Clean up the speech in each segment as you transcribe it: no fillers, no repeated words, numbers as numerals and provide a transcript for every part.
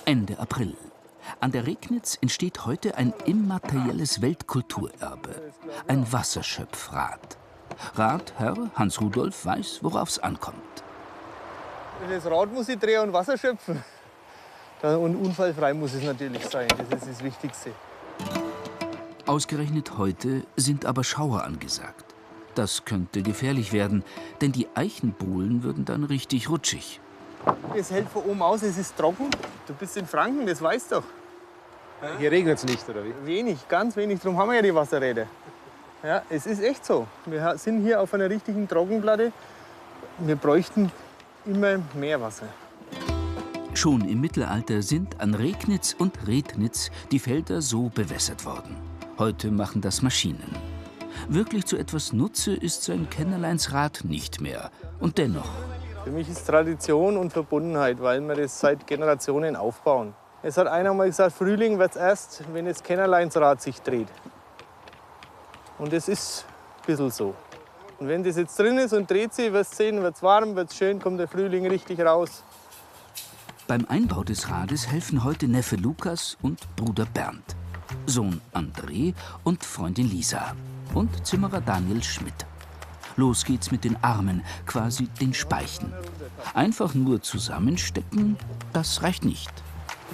Ende April. An der Regnitz entsteht heute ein immaterielles Weltkulturerbe, ein Wasserschöpfrad. Rathherr Hans Rudolf weiß, worauf es ankommt. Das Rad muss ich drehen und Wasser schöpfen. Und unfallfrei muss es natürlich sein, das ist das Wichtigste. Ausgerechnet heute sind aber Schauer angesagt. Das könnte gefährlich werden, denn die Eichenbohlen würden dann richtig rutschig. Es hält von oben aus, es ist trocken. Du bist in Franken, das weißt du doch. Hier regnet es nicht, oder wie? Wenig, ganz wenig, darum haben wir ja die Wasserräder. Ja, es ist echt so. Wir sind hier auf einer richtigen Trockenplatte. Wir bräuchten immer mehr Wasser. Schon im Mittelalter sind an Regnitz und Rednitz die Felder so bewässert worden. Heute machen das Maschinen. Wirklich zu etwas Nutze ist sein Kennerleinsrad nicht mehr. Und dennoch. Für mich ist Tradition und Verbundenheit, weil wir das seit Generationen aufbauen. Es hat einer mal gesagt, Frühling wird's erst, wenn das Kennerleinsrad sich dreht. Und das ist ein bisschen so. Und wenn das jetzt drin ist und dreht sich, wirst du sehen, wird's warm, wird's schön, kommt der Frühling richtig raus. Beim Einbau des Rades helfen heute Neffe Lukas und Bruder Bernd, Sohn André und Freundin Lisa und Zimmerer Daniel Schmidt. Los geht's mit den Armen, quasi den Speichen. Einfach nur zusammenstecken, das reicht nicht.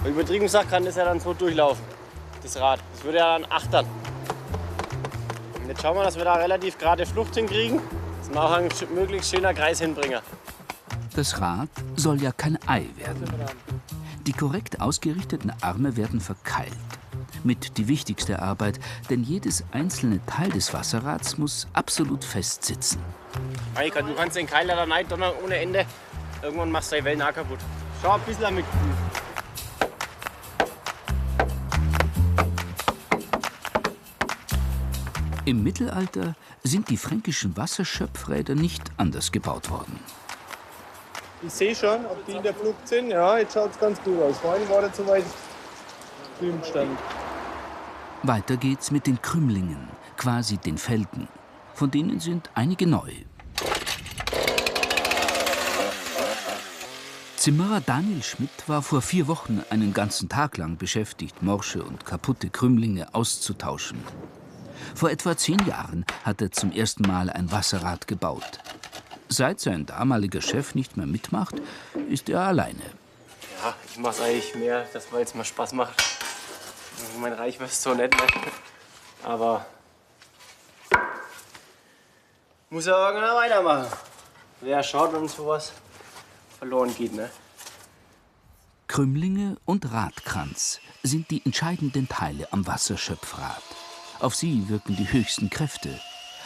Übertrieben gesagt kann das ja dann so durchlaufen, das Rad. Das würde ja dann achtern. Und jetzt schauen wir, dass wir da relativ gerade Flucht hinkriegen, dass wir auch ein möglichst schöner Kreis hinbringen. Das Rad soll ja kein Ei werden. Die korrekt ausgerichteten Arme werden verkeilt. Mit die wichtigste Arbeit, denn jedes einzelne Teil des Wasserrads muss absolut fest sitzen. Du kannst den Keiler da rein donnern ohne Ende. Irgendwann machst du die Wellen auch kaputt. Schau ein bisschen mit. Im Mittelalter sind die fränkischen Wasserschöpfräder nicht anders gebaut worden. Ich sehe schon, ob die in der Flucht sind. Ja, jetzt schaut es ganz gut aus. Vorhin war er zu weit drüben gestanden. Weiter geht's mit den Krümlingen, quasi den Felgen. Von denen sind einige neu. Zimmerer Daniel Schmidt war vor 4 Wochen einen ganzen Tag lang beschäftigt, morsche und kaputte Krümlinge auszutauschen. Vor etwa 10 Jahren hat er zum ersten Mal ein Wasserrad gebaut. Seit sein damaliger Chef nicht mehr mitmacht, ist er alleine. Ja, ich mach's eigentlich mehr, weil es mir Spaß macht. Mein Reich wirst so nett, ne? Aber muss ja irgendwann weitermachen. Wer schaut, wenn sowas verloren geht, ne? Krümlinge und Radkranz sind die entscheidenden Teile am Wasserschöpfrad. Auf sie wirken die höchsten Kräfte.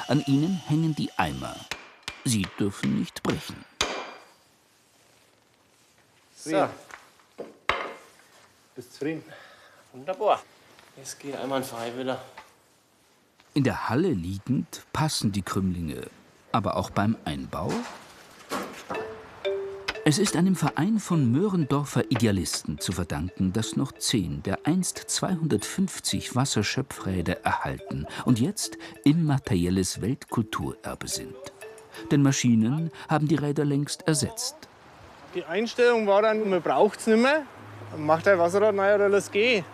An ihnen hängen die Eimer. Sie dürfen nicht brechen. So. Bist zufrieden? Wunderbar. Es geht einwandfrei wieder. In der Halle liegend passen die Krümlinge, aber auch beim Einbau. Es ist einem Verein von Möhrendorfer Idealisten zu verdanken, dass noch 10 der einst 250 Wasserschöpfräder erhalten und jetzt immaterielles Weltkulturerbe sind. Denn Maschinen haben die Räder längst ersetzt. Die Einstellung war dann, man braucht es nicht mehr. Macht ein Wasserrad neu oder lass gehen.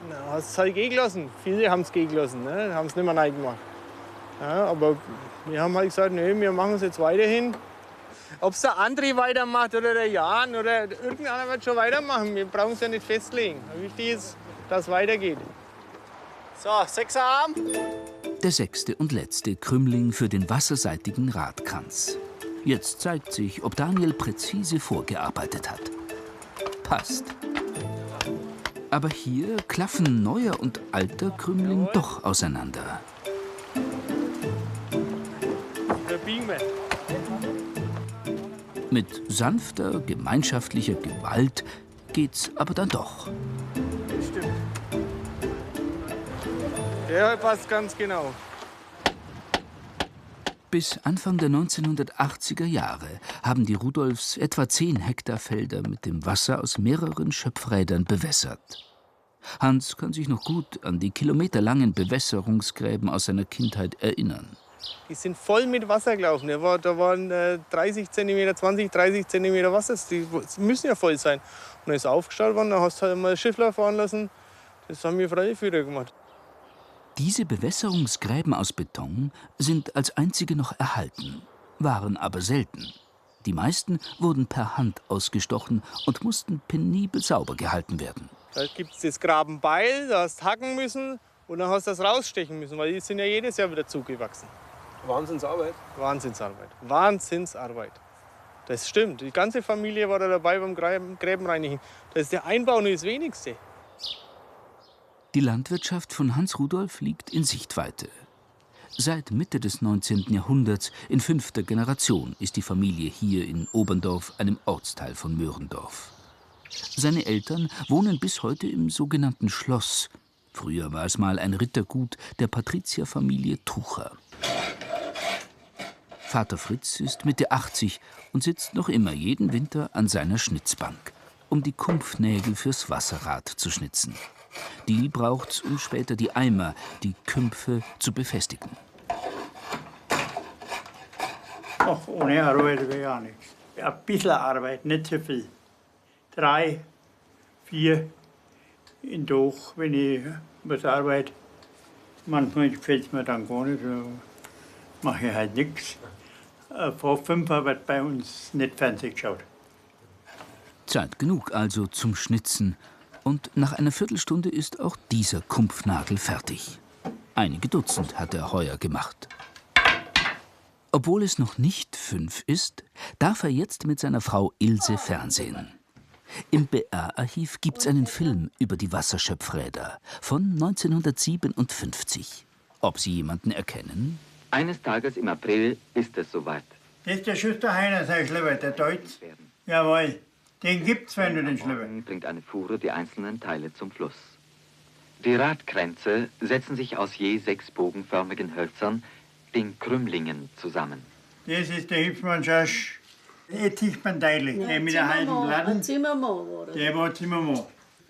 Dann hast du es halt gehen gelassen. Viele haben es gehen gelassen, ne? Haben es nicht mehr neu gemacht. Ja, aber wir haben halt gesagt, nee, wir machen es jetzt weiterhin. Ob es der André weitermacht oder der Jan oder irgendeiner wird schon weitermachen. Wir brauchen es ja nicht festlegen. Wichtig ist, dass es weitergeht. So, 6er Arm. Der 6. und letzte Krümling für den wasserseitigen Radkranz. Jetzt zeigt sich, ob Daniel präzise vorgearbeitet hat. Passt. Aber hier klaffen neuer und alter Krümling doch auseinander. Verbiegen wir. Mit sanfter, gemeinschaftlicher Gewalt geht's aber dann doch. Stimmt. Der passt ganz genau. Bis Anfang der 1980er Jahre haben die Rudolfs etwa 10 Hektar Felder mit dem Wasser aus mehreren Schöpfrädern bewässert. Hans kann sich noch gut an die kilometerlangen Bewässerungsgräben aus seiner Kindheit erinnern. Die sind voll mit Wasser gelaufen. Da waren 30 cm, 20, 30 cm Wasser. Die müssen ja voll sein. Und dann ist aufgestaut worden, dann hast du halt mal Schiffler fahren lassen. Das haben wir Freiführer gemacht. Diese Bewässerungsgräben aus Beton sind als einzige noch erhalten, waren aber selten. Die meisten wurden per Hand ausgestochen und mussten penibel sauber gehalten werden. Da gibt es das Grabenbeil, da hast du hacken müssen und dann hast du das rausstechen müssen, weil die sind ja jedes Jahr wieder zugewachsen. Wahnsinnsarbeit. Wahnsinnsarbeit. Wahnsinnsarbeit. Das stimmt. Die ganze Familie war da dabei beim Gräbenreinigen. Das ist der Einbau nur das Wenigste. Die Landwirtschaft von Hans Rudolf liegt in Sichtweite. Seit Mitte des 19. Jahrhunderts, in 5. Generation, ist die Familie hier in Oberndorf, einem Ortsteil von Möhrendorf. Seine Eltern wohnen bis heute im sogenannten Schloss. Früher war es mal ein Rittergut der Patrizierfamilie Tucher. Vater Fritz ist Mitte 80 und sitzt noch immer jeden Winter an seiner Schnitzbank, um die Kumpfnägel fürs Wasserrad zu schnitzen. Die braucht's, um später die Eimer, die Kümpfe, zu befestigen. Ach, ohne Arbeit wäre ja nichts. Ein bisschen Arbeit, nicht so viel. 3, 4 in Tag, wenn ich was arbeite. Manchmal gefällt es mir dann gar nicht, so mache ich halt nichts. Vor 5 wird bei uns nicht Fernsehen geschaut. Zeit genug also zum Schnitzen. Und nach einer Viertelstunde ist auch dieser Kumpfnagel fertig. Einige Dutzend hat er heuer gemacht. Obwohl es noch nicht 5 ist, darf er jetzt mit seiner Frau Ilse fernsehen. Im BR-Archiv gibt's einen Film über die Wasserschöpfräder von 1957. Ob Sie jemanden erkennen? Eines Tages im April ist es soweit. Das ist der Schuster Heiner, sein Schlepper, der Deutsch. Jawohl, den gibt's, wenn du den Schlepper. Bringt eine Fuhre die einzelnen Teile zum Fluss. Die Radkränze setzen sich aus je 6 bogenförmigen Hölzern, den Krümmlingen, zusammen. Das ist der Hübschmann Schasch. Jetzt sieht man deutlich, der mit der halben Platten. Ein Zimmermann war das. Der war Zimmermann.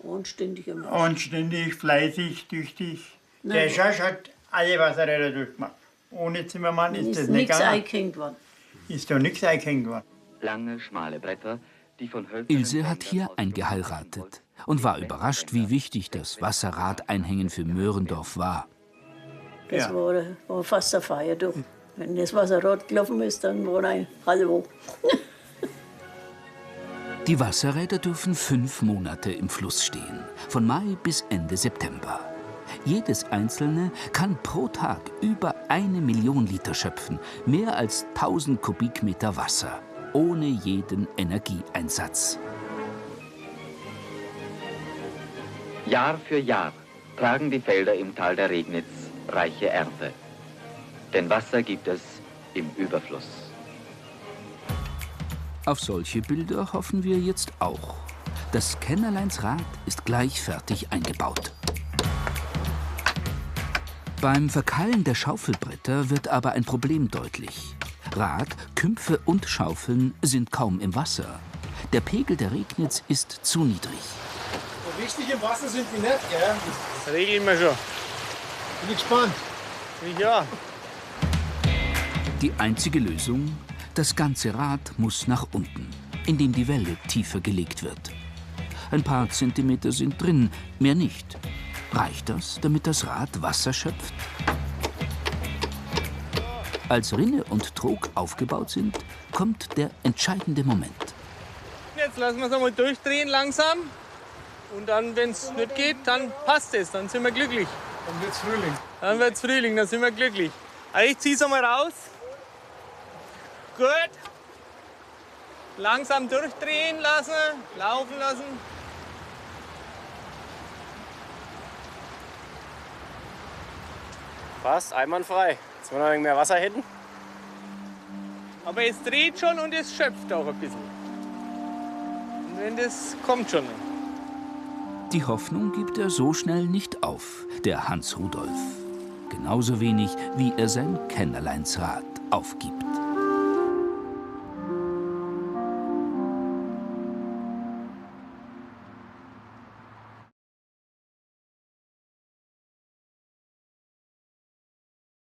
Anständiger Mensch. Anständig, fleißig, tüchtig. Nein. Der Schasch hat alle Wasserräder durchgemacht. Ohne Zimmermann ist das nicht nichts gegangen. eingehängt worden. Ist da nichts eingehängt worden. Lange, schmale Bretter, die von Hölzern... Ilse hat hier eingeheiratet und war überrascht, wie wichtig das Wasserradeinhängen für Möhrendorf war. Das Ja. war fast eine Feier. Du. Wenn das Wasserrad gelaufen ist, dann war ein Hallo. Die Wasserräder dürfen 5 Monate im Fluss stehen, von Mai bis Ende September. Jedes einzelne kann pro Tag über 1 Million Liter schöpfen, mehr als 1000 Kubikmeter Wasser, ohne jeden Energieeinsatz. Jahr für Jahr tragen die Felder im Tal der Regnitz reiche Ernte. Denn Wasser gibt es im Überfluss. Auf solche Bilder hoffen wir jetzt auch. Das Kennerleinsrad ist gleich fertig eingebaut. Beim Verkeilen der Schaufelbretter wird aber ein Problem deutlich. Rad, Kümpfe und Schaufeln sind kaum im Wasser. Der Pegel der Regnitz ist zu niedrig. So richtig im Wasser sind die nicht, gell? Das regeln wir schon. Bin ich gespannt. Ja. Die einzige Lösung? Das ganze Rad muss nach unten, indem die Welle tiefer gelegt wird. Ein paar Zentimeter sind drin, mehr nicht. Reicht das, damit das Rad Wasser schöpft? Als Rinne und Trog aufgebaut sind, kommt der entscheidende Moment. Jetzt lassen wir es einmal durchdrehen langsam. Und dann, wenn es nicht geht, dann passt es. Dann sind wir glücklich. Dann wird's Frühling. Dann wird's Frühling, dann sind wir glücklich. Also ich zieh's einmal raus. Gut. Langsam durchdrehen lassen, laufen lassen. Fast einwandfrei. Jetzt wir noch ein wenig mehr Wasser hätten. Aber es dreht schon und es schöpft auch ein bisschen. Und wenn das kommt schon. Die Hoffnung gibt er so schnell nicht auf, der Hans Rudolf. Genauso wenig, wie er sein Kennerleinsrad aufgibt.